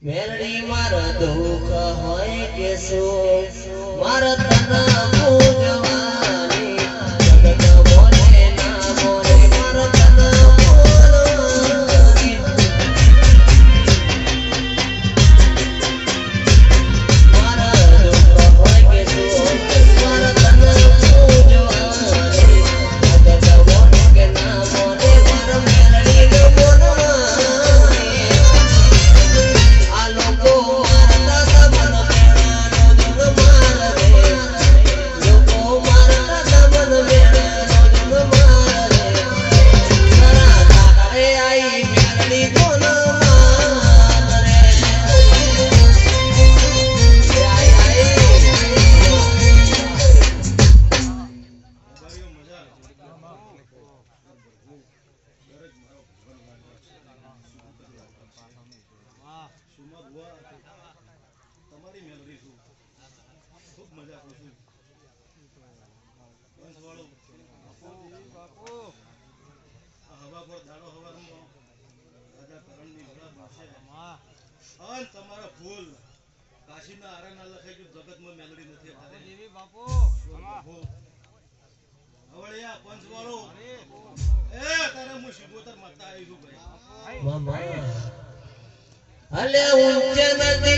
મેલડી મારો દુઃખ હોય કે સુખ મારો તન પૂજવાની જગત બોલે ના બોલે મારો તન પૂજવાની મારો દુઃખ હોય કે સુખ મારો તન પૂજવાની જગત બોલે કે ના બોલે મારો મેલડી નો તમારા ફૂલ કાશીના આરાના લખાઈ ગયું જગતમાં મેલડી નથી દેવી બાપુ હવળિયા પંચવાળો એ તારે હું શિગોતર માતા આવી છું ભાઈ અલે ઊંચે નદી